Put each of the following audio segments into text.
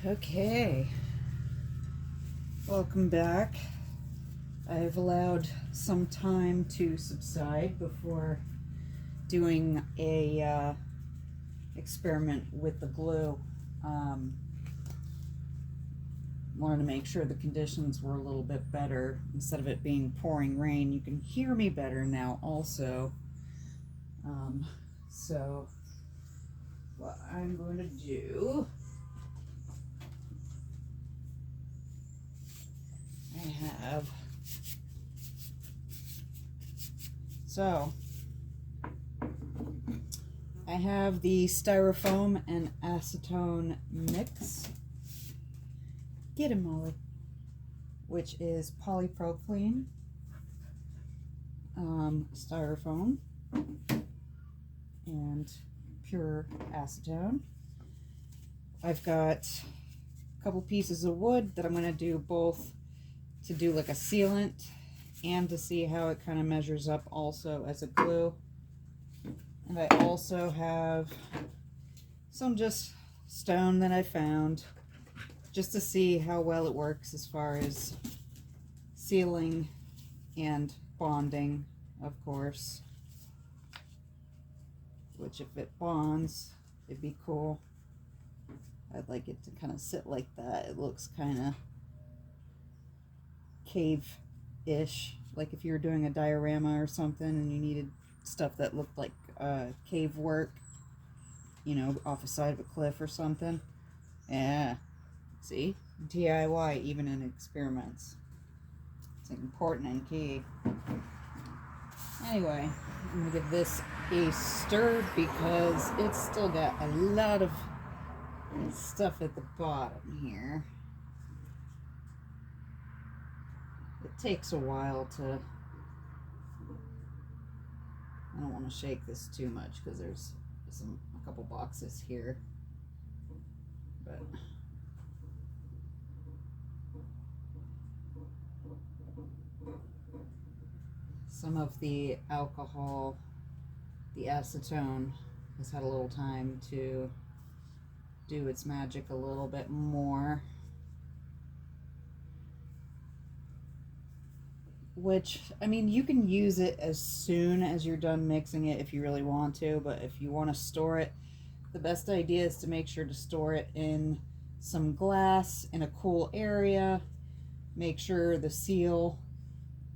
Okay, welcome back. I've allowed some time to subside before doing a experiment with the glue. Wanted to make sure the conditions were a little bit better instead of it being pouring rain. You can hear me better now also. So what I'm going to do, I have the styrofoam and acetone mix. Get him, Molly. Which is polypropylene, styrofoam, and pure acetone. I've got a couple pieces of wood that I'm going to do both to do like a sealant and to see how it kind of measures up also as a glue. And I also have some just stone that I found just to see how well it works as far as sealing and bonding, of course. Which if it bonds, it'd be cool. I'd like it to kind of sit like that. It looks kind of cave-ish, like if you were doing a diorama or something and you needed stuff that looked like cave work, you know, off the side of a cliff or something. Yeah, see? DIY, even in experiments. It's important and key. Anyway, I'm going to give this a stir because it's still got a lot of stuff at the bottom here. It takes a while to... I don't want to shake this too much because there's a couple boxes here. But some of the alcohol, the acetone, has had a little time to do its magic a little bit more. Which, I mean, you can use it as soon as you're done mixing it if you really want to, but if you want to store it, the best idea is to make sure to store it in some glass in a cool area. Make sure the seal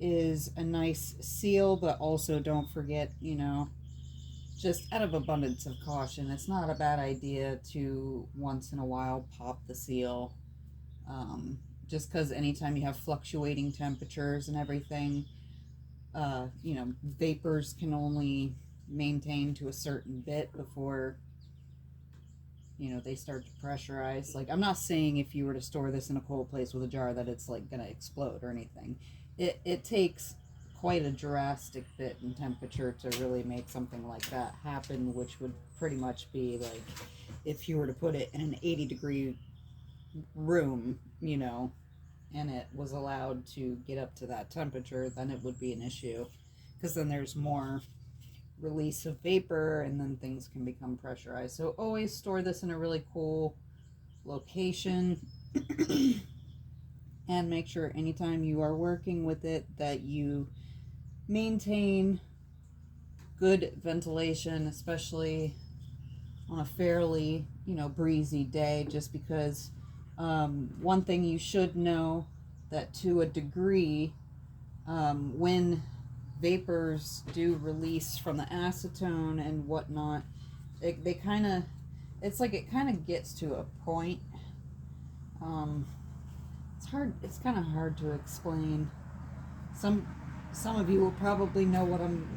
is a nice seal, but also don't forget, you know, just out of abundance of caution, it's not a bad idea to once in a while pop the seal. Just because anytime you have fluctuating temperatures and everything, you know, vapors can only maintain to a certain bit before, you know, they start to pressurize. Like, I'm not saying if you were to store this in a cold place with a jar that it's like gonna explode or anything. It takes quite a drastic bit in temperature to really make something like that happen, which would pretty much be like if you were to put it in an 80-degree room, you know, and it was allowed to get up to that temperature, then it would be an issue, because then there's more release of vapor and then things can become pressurized. So always store this in a really cool location and make sure anytime you are working with it that you maintain good ventilation, especially on a fairly, you know, breezy day, just because one thing you should know that to a degree, when vapors do release from the acetone and whatnot, they kind of, it's like it kind of gets to a point. It's kind of hard to explain. Some of you will probably know what I'm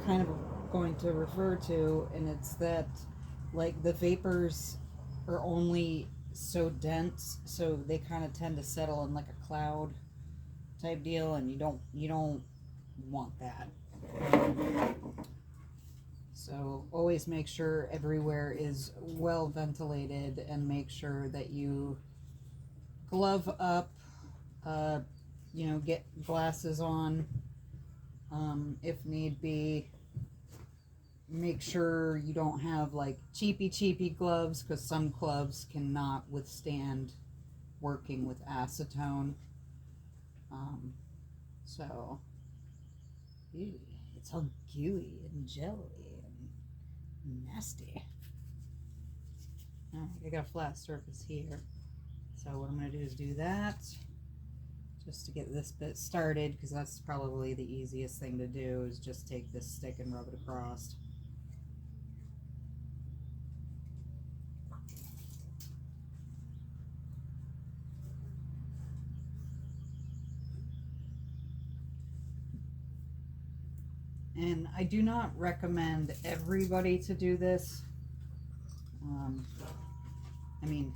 kind of going to refer to, and it's that, like, the vapors are only so dense, so they kind of tend to settle in like a cloud type deal, and you don't want that. So always make sure everywhere is well ventilated, and make sure that you glove up, you know, get glasses on if need be. make sure you don't have like cheapy gloves, because some gloves cannot withstand working with acetone. So, ew, it's all gooey and jelly and nasty. Alright, I got a flat surface here. So what I'm going to do is do that just to get this bit started, because that's probably the easiest thing to do, is just take this stick and rub it across. And I do not recommend everybody to do this. I mean,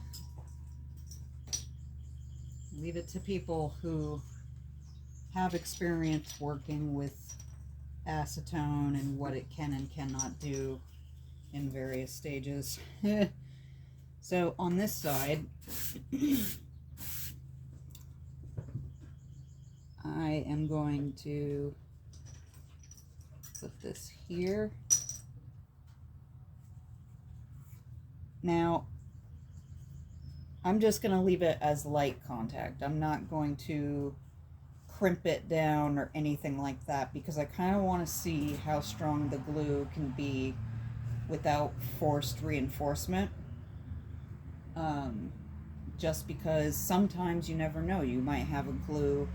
leave it to people who have experience working with acetone and what it can and cannot do in various stages. So on this side, I am going to put this here. Now, I'm just going to leave it as light contact. I'm not going to crimp it down or anything like that, because I kind of want to see how strong the glue can be without forced reinforcement. Just because sometimes you never know. You might have a glue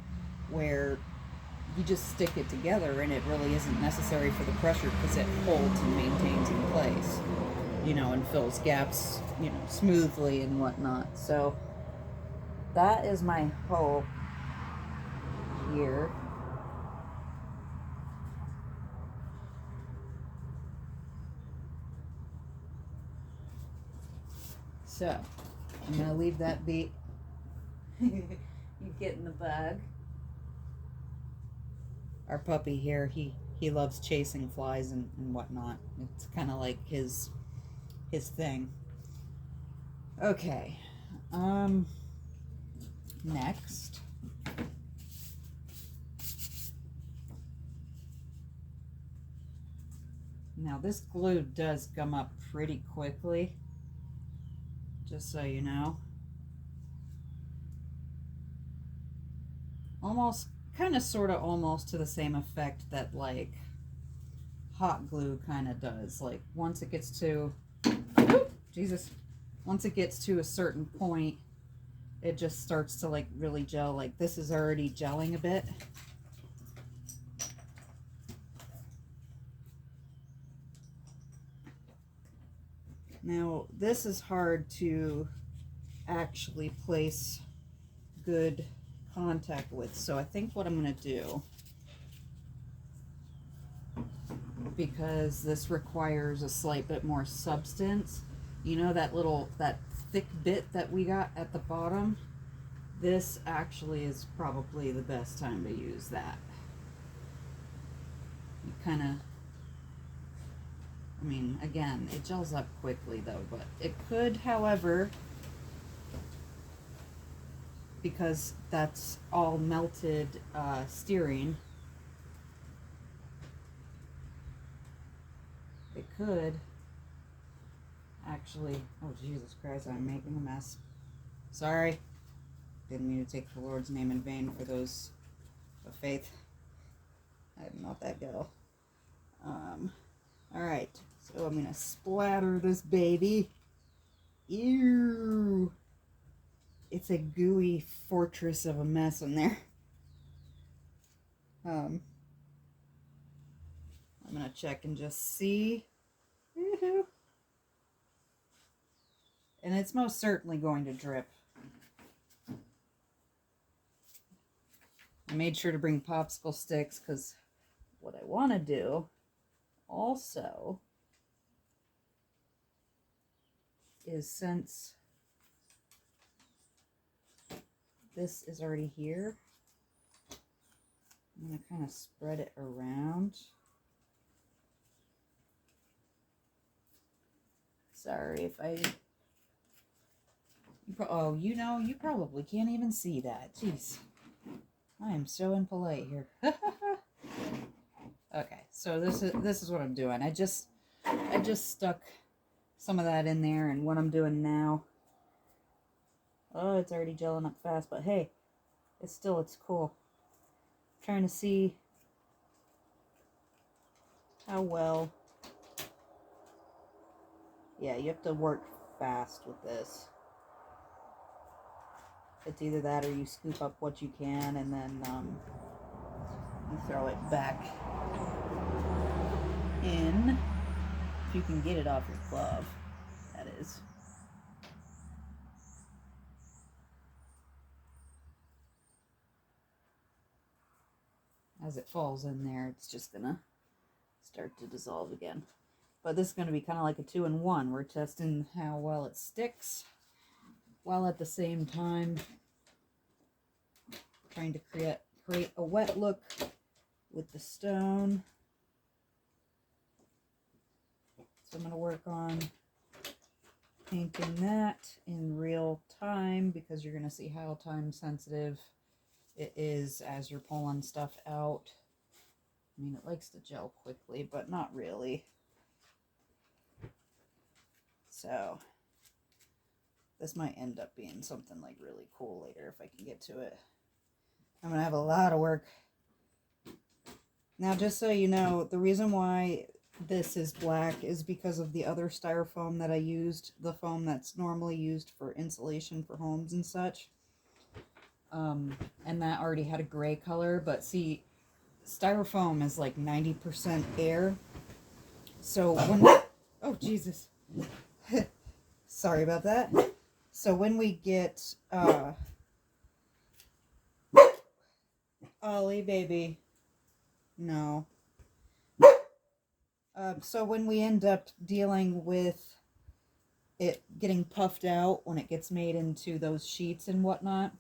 where you just stick it together and it really isn't necessary for the pressure, because it holds and maintains in place, you know, and fills gaps, you know, smoothly and whatnot. So that is my hope here. So I'm gonna leave that be. You getting the bug? Our puppy here, he loves chasing flies and whatnot. It's kind of like his thing. Okay. Next. Now this glue does gum up pretty quickly, just so you know. Almost, kind of, sort of, almost to the same effect that like hot glue kind of does. Like once it gets to, Jesus, once it gets to a certain point, it just starts to like really gel. Like this is already gelling a bit. Now this is hard to actually place good contact with, so I think what I'm going to do, because this requires a slight bit more substance, you know, that thick bit that we got at the bottom, this actually is probably the best time to use that. You kind of, I mean, again, it gels up quickly though, but it could, however, because that's all melted styrene, it could actually, oh Jesus Christ, I'm making a mess. Sorry. Didn't mean to take the Lord's name in vain for those of faith. I'm not that girl. Alright, so I'm gonna splatter this baby. Ew! It's a gooey fortress of a mess in there. I'm gonna check and just see. Woohoo! And it's most certainly going to drip. I made sure to bring popsicle sticks, because what I want to do also is, since this is already here, I'm going to kind of spread it around. Sorry if I... Oh, you know, you probably can't even see that. Jeez. I am so impolite here. Okay, so this is what I'm doing. I just I just stuck some of that in there, and what I'm doing now, oh, it's already gelling up fast, but hey, it's cool. I'm trying to see how well, yeah, you have to work fast with this. It's either that or you scoop up what you can and then you throw it back in. If you can get it off your glove, that is. As it falls in there, it's just gonna start to dissolve again. But this is gonna be kind of like a 2-in-1. We're testing how well it sticks, while at the same time trying to create a wet look with the stone. So I'm going to work on painting that in real time, because you're going to see how time sensitive it is as you're pulling stuff out. I mean, it likes to gel quickly, but not really. So this might end up being something like really cool later if I can get to it. I'm going to have a lot of work. Now, just so you know, the reason why this is black is because of the other styrofoam that I used, the foam that's normally used for insulation for homes and such. And that already had a gray color, but see, styrofoam is like 90% air. So when we, oh Jesus, sorry about that. So when we get, Ollie, baby. No. So when we end up dealing with it getting puffed out when it gets made into those sheets and whatnot,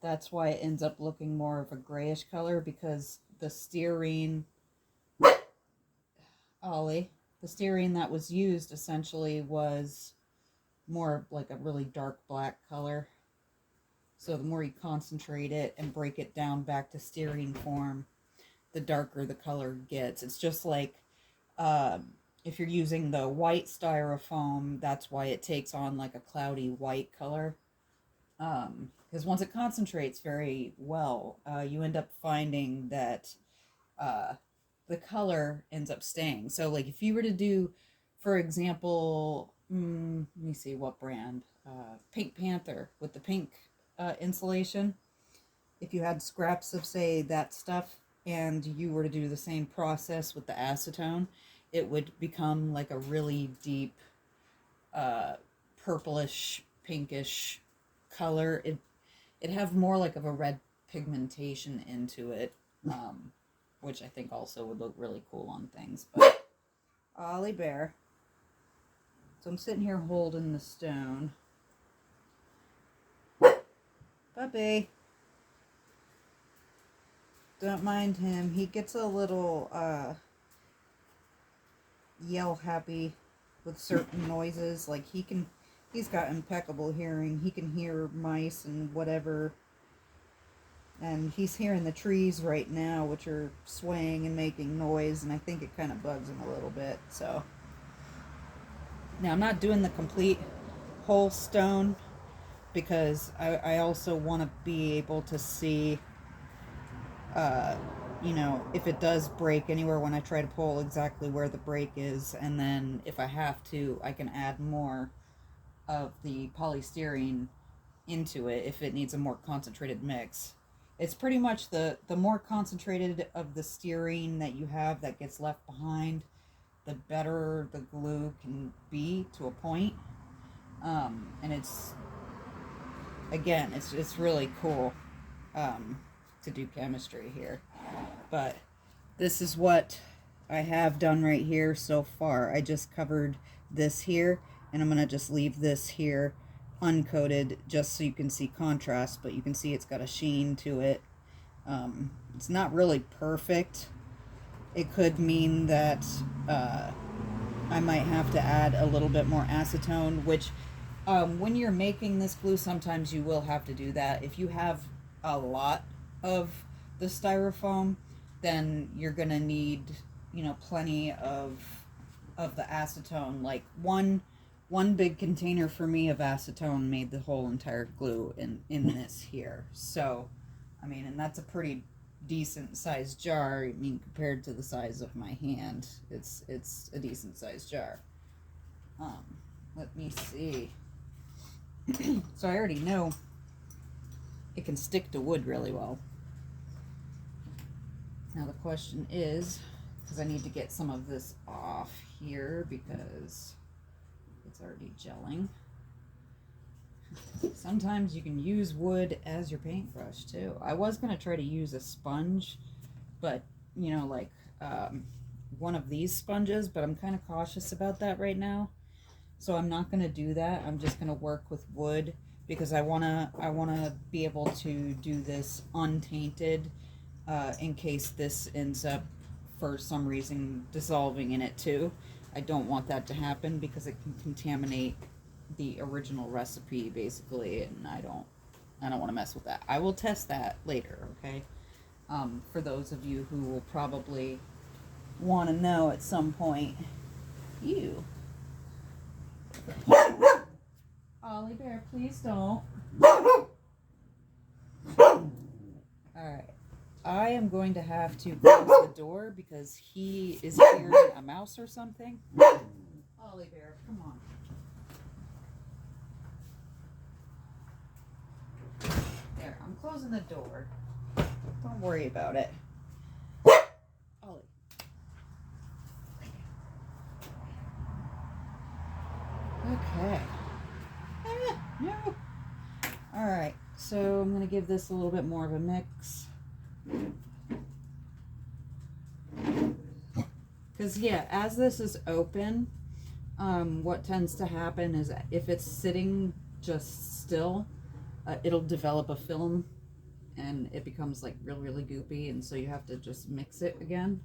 that's why it ends up looking more of a grayish color, because the styrene, Ollie, the styrene that was used essentially was more like a really dark black color. So the more you concentrate it and break it down back to styrene form, the darker the color gets. It's just like if you're using the white styrofoam, that's why it takes on like a cloudy white color. Because once it concentrates very well, you end up finding that the color ends up staying. So like if you were to do, for example, let me see what brand, Pink Panther with the pink insulation, if you had scraps of, say, that stuff and you were to do the same process with the acetone, it would become like a really deep purplish, pinkish color. It'd have more like of a red pigmentation into it, which I think also would look really cool on things. But Ollie Bear. So I'm sitting here holding the stone. Puppy. Don't mind him. He gets a little yell happy with certain noises. Like he's got impeccable hearing. He can hear mice and whatever. And he's hearing the trees right now, which are swaying and making noise, and I think it kind of bugs him a little bit. So now I'm not doing the complete whole stone, because I also want to be able to see, you know, if it does break anywhere when I try to pull, exactly where the break is, and then if I have to, I can add more of the polystyrene into it if it needs a more concentrated mix. It's pretty much the more concentrated of the styrene that you have that gets left behind, the better the glue can be to a point. And it's, again, it's really cool to do chemistry here. But this is what I have done right here so far. I just covered this here, and I'm going to just leave this here uncoated just so you can see contrast, but you can see it's got a sheen to it. It's not really perfect. It could mean that I might have to add a little bit more acetone, which when you're making this glue, sometimes you will have to do that. If you have a lot of the styrofoam, then you're gonna need, you know, plenty of of the acetone. Like one big container for me of acetone made the whole entire glue in this here. So, I mean, and that's a pretty decent sized jar. I mean, compared to the size of my hand, it's a decent sized jar. Let me see. So I already know it can stick to wood really well. Now the question is, because I need to get some of this off here because it's already gelling. Sometimes you can use wood as your paintbrush too. I was going to try to use a sponge, but you know, like one of these sponges, but I'm kind of cautious about that right now. So I'm not going to do that. I'm just going to work with wood because I want to be able to do this untainted in case this ends up for some reason dissolving in it too. I don't want that to happen because it can contaminate the original recipe basically, and I don't want to mess with that. I will test that later, okay? For those of you who will probably want to know at some point. Ew. Ollie Bear, please don't. Alright. I am going to have to close the door because he is hearing a mouse or something. Ollie Bear, come on. There, I'm closing the door. Don't worry about it. Ollie. Okay. No. Alright, so I'm going to give this a little bit more of a mix. Because, yeah, as this is open, what tends to happen is if it's sitting just still, it'll develop a film and it becomes like really goopy, and so you have to just mix it again.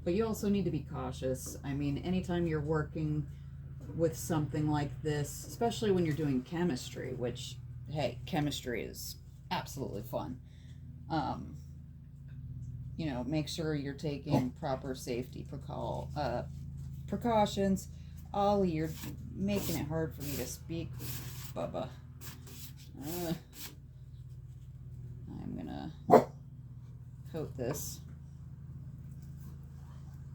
But you also need to be cautious. I mean, anytime you're working with something like this, especially when you're doing chemistry, which, hey, chemistry is absolutely fun. You know, make sure you're taking proper safety precautions. Ollie, you're making it hard for me to speak, Bubba. I'm gonna coat this.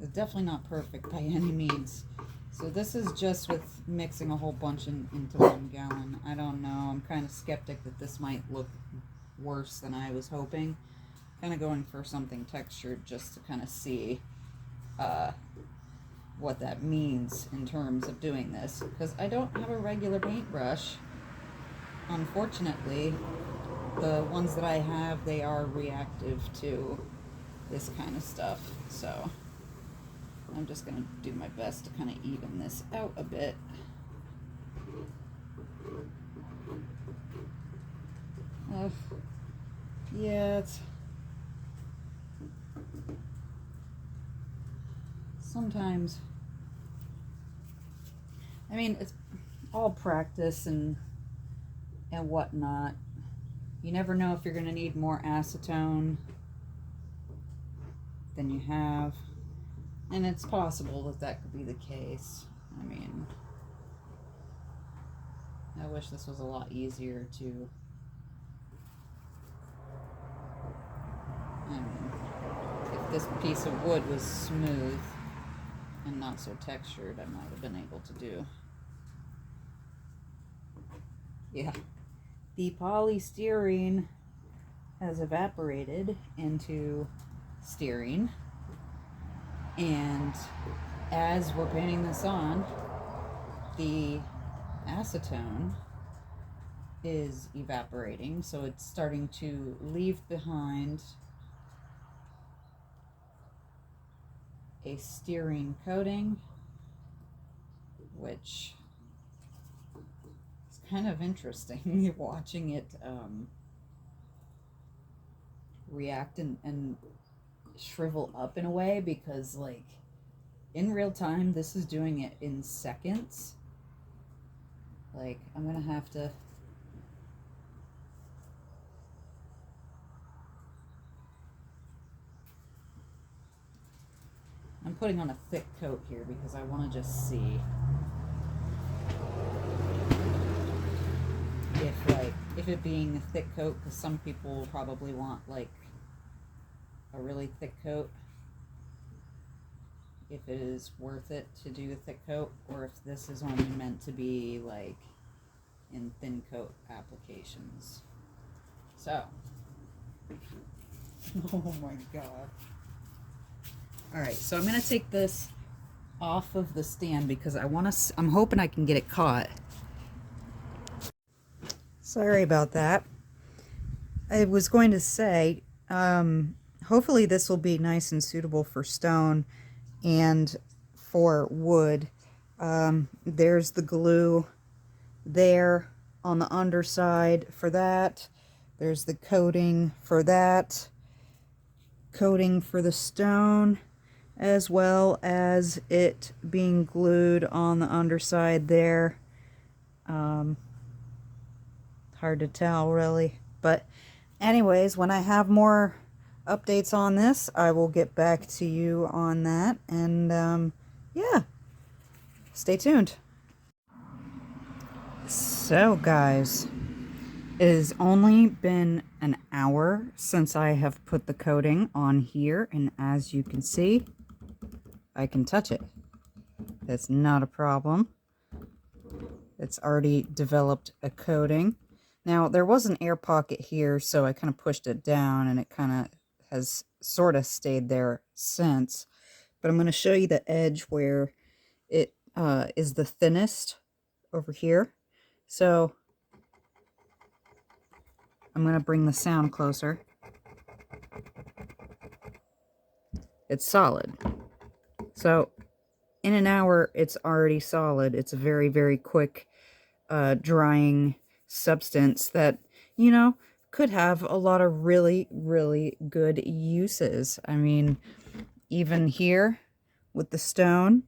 It's definitely not perfect by any means. So this is just with mixing a whole bunch into 1 gallon. I don't know. I'm kind of skeptic that this might look worse than I was hoping. Kind of going for something textured just to kind of see what that means in terms of doing this. Because I don't have a regular paintbrush. Unfortunately, the ones that I have, they are reactive to this kind of stuff. So I'm just going to do my best to kind of even this out a bit. Yeah, it's sometimes, I mean, it's all practice and whatnot. You never know if you're going to need more acetone than you have. And it's possible that that could be the case. I mean, I wish this was a lot easier to, I mean, if this piece of wood was smooth and not so textured, I might have been able to do. Yeah. The polystyrene has evaporated into styrene. And as we're painting this on, the acetone is evaporating, so it's starting to leave behind a styrene coating, which is kind of interesting watching it react and shrivel up in a way, because like in real time this is doing it in seconds. Like I'm gonna have to I'm putting on a thick coat here because I want to just see if it being a thick coat, because some people will probably want like a really thick coat, if it is worth it to do a thick coat, or if this is only meant to be like in thin coat applications. So, oh my god. Alright, so I'm going to take this off of the stand because I'm hoping I can get it caught. Sorry about that. I was going to say, hopefully this will be nice and suitable for stone and for wood. There's the glue there on the underside for that. There's the coating for that. Coating for the stone, as well as it being glued on the underside there. Hard to tell really, but anyways, when I have more updates on this, I will get back to you on that, and yeah, stay tuned. So guys, it has only been an hour since I have put the coating on here, and as you can see, I can touch it. That's not a problem. It's already developed a coating. Now, there was an air pocket here, so I kind of pushed it down, and it kind of has sort of stayed there since. But I'm going to show you the edge where it is the thinnest over here. So I'm going to bring the sound closer. It's solid. So in an hour, it's already solid. It's a very, very quick drying substance that, you know, could have a lot of really, really good uses. I mean, even here with the stone,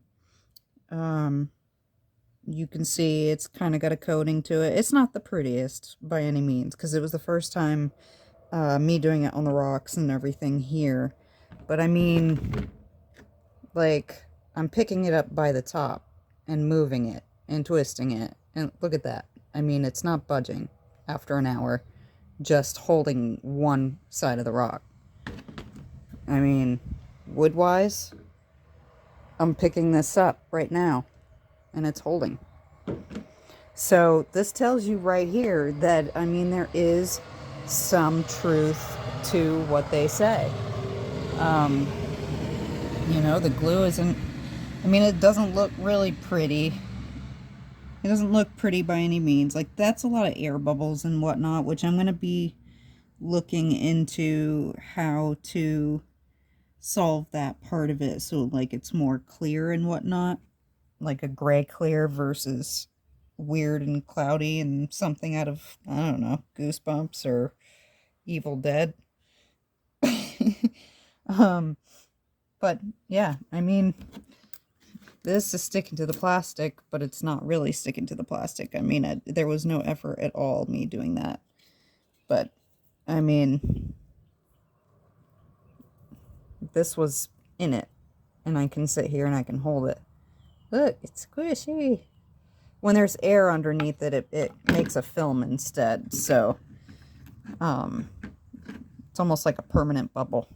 you can see it's kind of got a coating to it. It's not the prettiest by any means, because it was the first time me doing it on the rocks and everything here. But I mean, like, I'm picking it up by the top and moving it and twisting it. And look at that. I mean, it's not budging after an hour, just holding one side of the rock. I mean, wood-wise, I'm picking this up right now, and it's holding. So this tells you right here that, I mean, there is some truth to what they say. You know, the glue isn't, I mean, it doesn't look really pretty. It doesn't look pretty by any means. Like, that's a lot of air bubbles and whatnot, which I'm going to be looking into how to solve that part of it, so like it's more clear and whatnot, like a gray clear versus weird and cloudy and something out of, I don't know, Goosebumps or Evil Dead. But yeah, I mean, this is sticking to the plastic, but it's not really sticking to the plastic. I mean, there was no effort at all me doing that. But I mean, this was in it, and I can sit here and I can hold it. Look, it's squishy. When there's air underneath it, it makes a film instead. So, it's almost like a permanent bubble.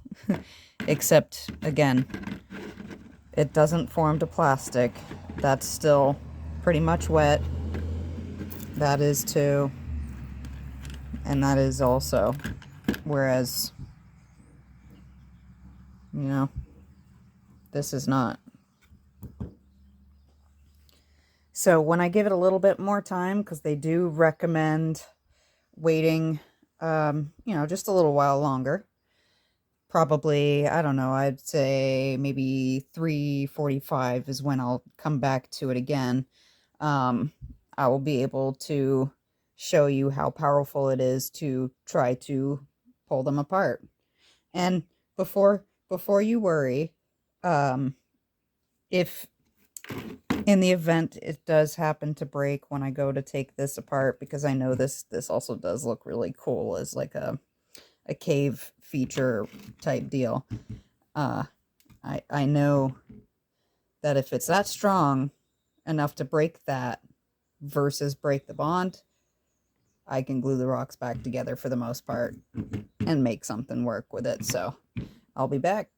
Except, again, it doesn't form to plastic. That's still pretty much wet. That is too. And that is also. Whereas, you know, this is not. So when I give it a little bit more time, because they do recommend waiting, you know, just a little while longer. Probably, I don't know, I'd say maybe 3:45 is when I'll come back to it again. I will be able to show you how powerful it is to try to pull them apart. And before you worry, if in the event it does happen to break when I go to take this apart, because I know this also does look really cool as like a cave feature type deal. I know that if it's that strong enough to break that versus break the bond, I can glue the rocks back together for the most part and make something work with it. So I'll be back.